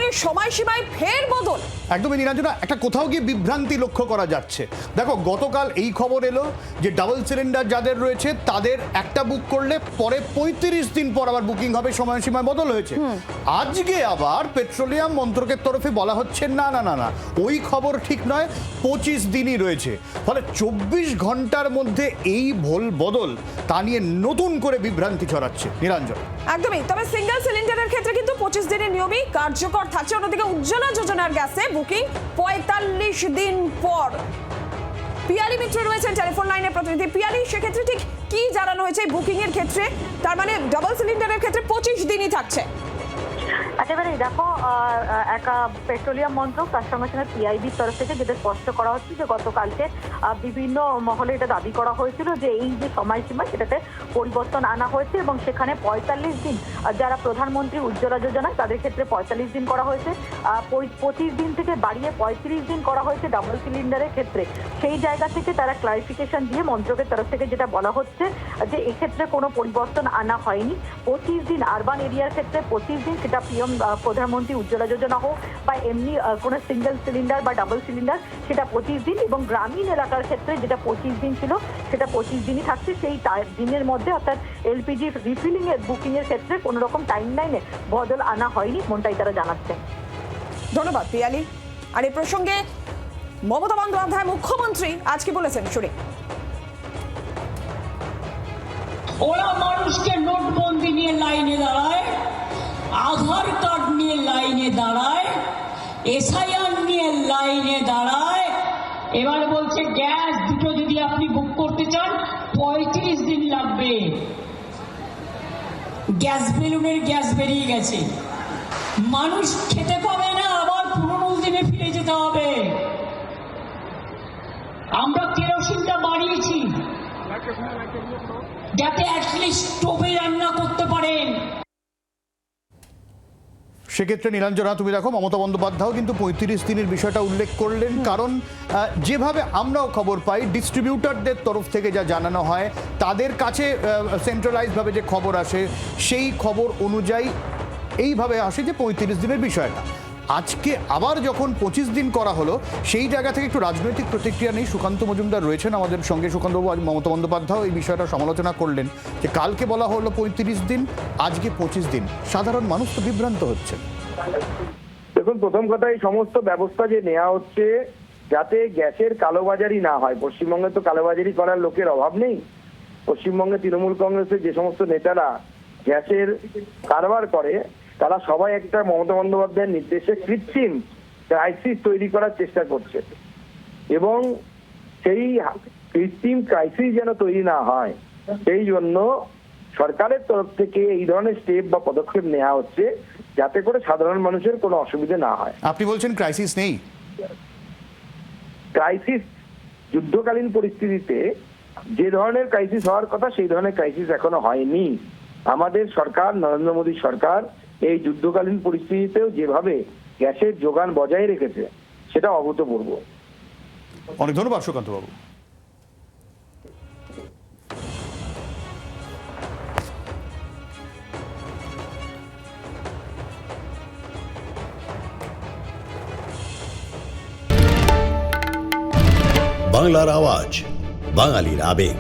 বুকিংয়ের সময়সীমায় ফের বদল। একদমই নিরঞ্জনা, একটা কোথাও গিয়ে বিভ্রান্তি লক্ষ্য করা যাচ্ছে। দেখো, গতকাল এই খবর এলো যে ডাবল সিলিন্ডার যাদের রয়েছে তাদের একটা বুক করলে পরে 35 দিন পর আবার বুকিং হবে, সময়সীমায় বদল হয়েছে। আজকে আবার পেট্রোলিয়াম মন্ত্রকের তরফে বলা হচ্ছে না না না না, ওই খবর ঠিক নয়, 25 দিনই রয়েছে। ফলে 24 ঘন্টার মধ্যে এই ভুল বদল তা নিয়ে নতুন করে বিভ্রান্তি ছড়াচ্ছে নিরঞ্জন। একদমই। তবে সিঙ্গেল সিলিন্ডারের ক্ষেত্রে কিন্তু 25 দিনের নিয়মই কার্যকর থাকছে। অন্যদিকে উজ্জ্বলা যোজনার গ্যাসে বুকিং 45 দিন পর। পিয়ালি মিত্র রয়েছেন টেলিফোন লাইনে প্রতিনিধি। পিয়ালি, সেক্ষেত্রে ঠিক কি জানানো হয়েছে বুকিং এর ক্ষেত্রে? তার মানে ডাবল সিলিন্ডারের ক্ষেত্রে 25 দিনই থাকছে। একেবারে দেখো, একা পেট্রোলিয়াম মন্ত্রক তার সঙ্গে সঙ্গে পিআইবির তরফ থেকে যেটা স্পষ্ট করা হচ্ছে যে গতকালকে বিভিন্ন মহলে এটা দাবি করা হয়েছিল যে এই যে সময়সীমা সেটাতে পরিবর্তন আনা হয়েছে এবং সেখানে 45 দিন যারা প্রধানমন্ত্রী উজ্জ্বলা যোজনা তাদের ক্ষেত্রে 45 দিন করা হয়েছে, 25 দিন থেকে বাড়িয়ে 35 দিন করা হয়েছে ডাবল সিলিন্ডারের ক্ষেত্রে। সেই জায়গা থেকে তারা ক্লারিফিকেশন দিয়ে মন্ত্রকের তরফ থেকে যেটা বলা হচ্ছে যে এক্ষেত্রে কোনো পরিবর্তন আনা হয়নি। 25 দিন আরবান এরিয়ার ক্ষেত্রে 25 দিন, সেটা প্রধানমন্ত্রী উজ্জ্বলা যোজনা হোক বা এমনি কোনো সিঙ্গেল সিলিন্ডার বা ডাবল সিলিন্ডার, সেটা 25 দিন। এবং গ্রামীণ এলাকার ক্ষেত্রে যেটা 25 দিন ছিল সেটা 25 দিনই থাকছে। সেই দিনের মধ্যে অর্থাৎ এলপিজি রিফিলিং এর বুকিং এর ক্ষেত্রে কোনো রকম টাইম লাইনে বদল আনা হয়নি, মনটাই তারা জানাচ্ছেন। ধন্যবাদ পিয়ালি। আর এই প্রসঙ্গে মমতা বন্দ্যোপাধ্যায় মুখ্যমন্ত্রী আজ কি বলেছেন শুনি। ওরা মানুষকে নোটবন্দি নিয়ে লাইনে দাঁড়ায়, আধার কার্ড নিয়ে লাইনে দাঁড়ায়, এসআইআর নিয়ে লাইনে দাঁড়ায়। এবার বলছে গ্যাস দুটো যদি আপনি বুক করতে চান 35 দিন লাগবে। গ্যাস বেলুনের গ্যাস বেরিয়ে গেছে, মানুষ খেতে পাবে না, আবার পুরনো দিনে ফিরে যেতে হবে। আমরা কেরোসিনটা বাড়িয়েছি যাতে অ্যাটলিস্ট স্টোভে রান্না করতে পারেন। সেক্ষেত্রে নিরঞ্জনা, তুমি দেখো, মমতা বন্দ্যোপাধ্যায় কিন্তু 35 দিনের বিষয়টা উল্লেখ করলেন, কারণ যেভাবে আমরাও খবর পাই ডিস্ট্রিবিউটারদের তরফ থেকে যা জানানো হয়, তাদের কাছে সেন্ট্রালাইজভাবে যে খবর আসে সেই খবর অনুযায়ী এইভাবে আসে যে 35 দিনের বিষয়টা। আজকে আবার যখন 25 দিন করা হলো, সেই জায়গা থেকে একটু রাজনৈতিক প্রতিক্রিয়া নেই। সুকান্ত মজুমদার রয়েছেন আমাদের সঙ্গে। সুকান্তবাবু, আজ মমতা বন্দ্যোপাধ্যায় এই বিষয়টা সমালোচনা করলেন যে কালকে বলা হলো 35 দিন, আজকে 25 দিন। সাধারণ মানুষ তো বিভ্রান্ত হচ্ছে। দেখুন, প্রথম কথা, এই সমস্ত ব্যবস্থা যে নেওয়া হচ্ছে যাতে গ্যাসের কালোবাজারি না হয়। পশ্চিমবঙ্গে তো কালোবাজারি করার লোকের অভাব নেই। পশ্চিমবঙ্গে তৃণমূল কংগ্রেসের যে সমস্ত নেতারা গ্যাসের কারবার করে তারা সবাই একটা মমতা বন্দ্যোপাধ্যায়ের নির্দেশে কৃত্রিম ক্রাইসিস তৈরি করার চেষ্টা করছে, এবং সেই কৃত্রিম ক্রাইসিস যেন তৈরি না হয় সেই জন্য সরকারের তরফ থেকে এই ধরনের স্টেপ বা পদক্ষেপ নেওয়া হচ্ছে যাতে করে সাধারণ মানুষের কোনো অসুবিধা না হয়। আপনি বলছেন ক্রাইসিস নেই? ক্রাইসিস, যুদ্ধকালীন পরিস্থিতিতে যে ধরনের ক্রাইসিস হওয়ার কথা সেই ধরনের ক্রাইসিস এখনো হয়নি। আমাদের সরকার, নরেন্দ্র মোদী সরকার, এই যুদ্ধকালীন পরিস্থিতিতেও যেভাবে গ্যাসের যোগান বজায় রেখেছে সেটা অভূতপূর্ব। অনেক ধন্যবাদ সুকান্ত বাবু। বাংলার আওয়াজ, বাঙালির আবেগ,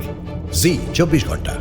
জি 24 ঘন্টা।